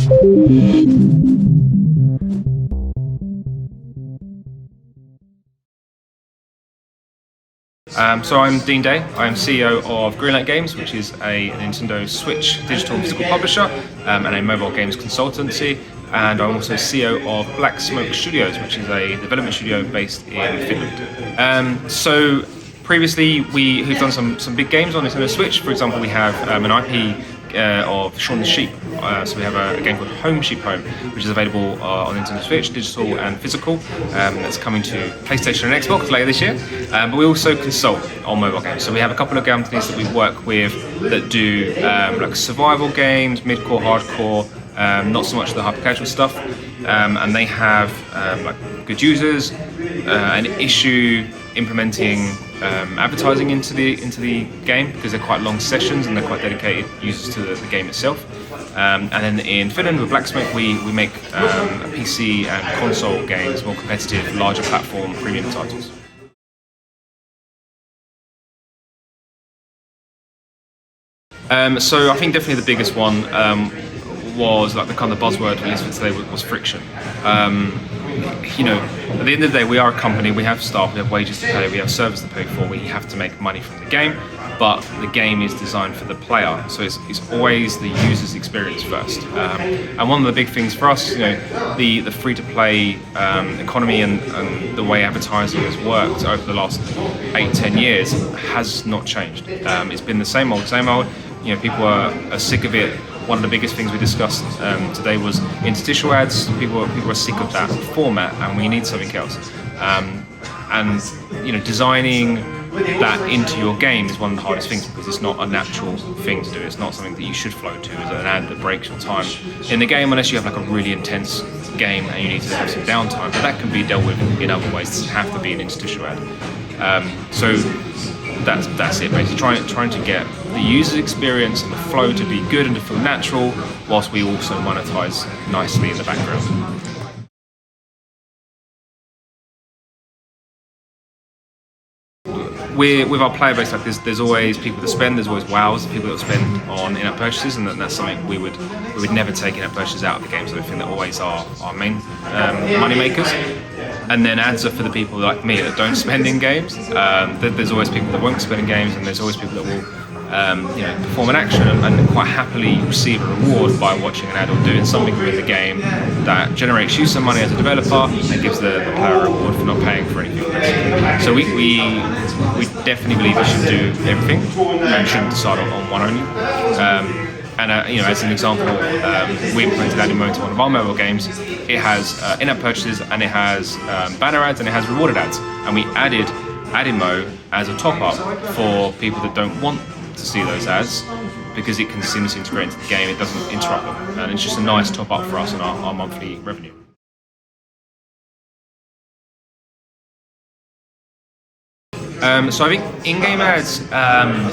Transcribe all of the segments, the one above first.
So I'm Dean Day. I am CEO of Greenlight Games, which is a Nintendo Switch digital and physical publisher and a mobile games consultancy. And I'm also CEO of Black Smoke Studios, which is a development studio based in Finland. So previously we've done some big games on Nintendo Switch. For example, we have an IP of Shaun the Sheep. So we have a game called Home Sheep Home, which is available on Nintendo Switch, digital and physical. That's coming to PlayStation and Xbox later this year. But we also consult on mobile games. So we have a couple of companies that we work with that do like survival games, mid-core, hardcore, not so much the hyper-casual stuff. And they have like good users, an issue implementing advertising into the game because they're quite long sessions and they're quite dedicated users to the game itself. And then in Finland with Black Smoke we make PC and console games, more competitive, larger platform, premium titles. So I think definitely the biggest one was like the kind of buzzword we used for today was friction. You know, at the end of the day, we are a company, we have staff, we have wages to pay, we have service to pay for, we have to make money from the game, but the game is designed for the player, so it's always the user's experience first. And one of the big things for us, you know, the free-to-play economy and the way advertising has worked over the last 8-10 years has not changed. It's been the same old, you know, people are sick of it. One of the biggest things we discussed today was interstitial ads. People are sick of that format, and we need something else. And you know, designing that into your game is one of the hardest things because it's not a natural thing to do. It's not something that you should flow to as an ad that breaks your time in the game, unless you have like a really intense game and you need to have some downtime. But that can be dealt with in other ways. It doesn't have to be an interstitial ad. So that's it, basically trying to get the user experience and the flow to be good and to feel natural, whilst we also monetize nicely in the background. With our player base, like there's always people that spend, there's always wows, people that spend on in-app purchases, and that's something we would never take in-app purchases out of the game. So I think that always are our main money makers. And then ads are for the people like me that don't spend in games. There's always people that won't spend in games, and there's always people that will you know, perform an action and quite happily receive a reward by watching an ad or doing something within the game that generates you some money as a developer and gives the player a reward for not paying for anything. So we definitely believe we should do everything and shouldn't decide on one only. And you know, as an example, we implemented AdInMo into one of our mobile games. It has in-app purchases, and it has banner ads, and it has rewarded ads. And we added AdInMo as a top-up for people that don't want to see those ads, because it can seamlessly integrate into the game. It doesn't interrupt them, and it's just a nice top-up for us on our monthly revenue. So I think in-game ads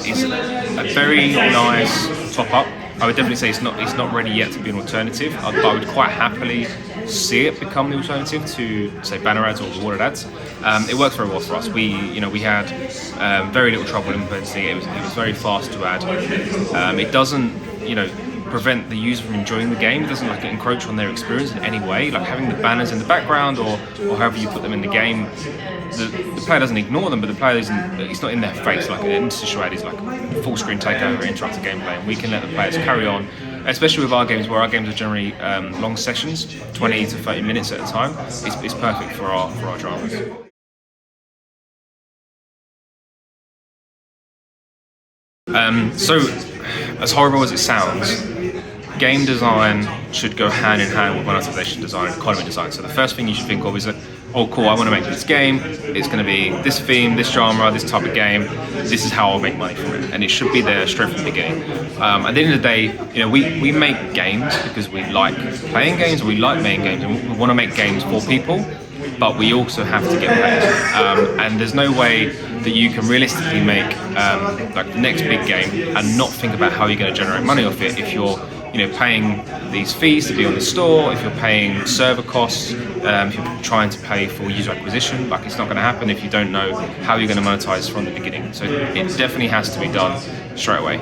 is a very nice top-up. I would definitely say it's not ready yet to be an alternative, but I would quite happily see it become the alternative to, say, banner ads or rewarded ads. It works very well for us. We had very little trouble implementing it. It was very fast to add. It doesn't, you know, prevent the user from enjoying the game. It doesn't like encroach on their experience in any way. Like having the banners in the background or however you put them in the game, the player doesn't ignore them, but the player it's not in their face. Like an interstitial ad is like full screen takeover, interrupted gameplay, and we can let the players carry on. Especially with our games, where our games are generally long sessions, 20 to 30 minutes at a time. It's perfect for our dramas. So, as horrible as it sounds, game design should go hand in hand with monetization design and economy design. So the first thing you should think of is oh cool, I want to make this game, it's going to be this theme, this genre, this type of game, this is how I'll make money from it. And it should be there straight from the beginning. At the end of the day, you know, we make games because we like playing games, we like making games, and we want to make games for people, but we also have to get paid. And there's no way that you can realistically make like the next big game and not think about how you're going to generate money off it if you're, you know, paying these fees to be on the store, if you're paying server costs, if you're trying to pay for user acquisition. Like, it's not going to happen if you don't know how you're going to monetize from the beginning. So it definitely has to be done straight away.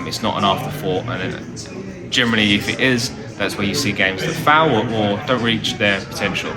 It's not an afterthought, and then generally if it is, That's where you see games that fail or don't reach their potential.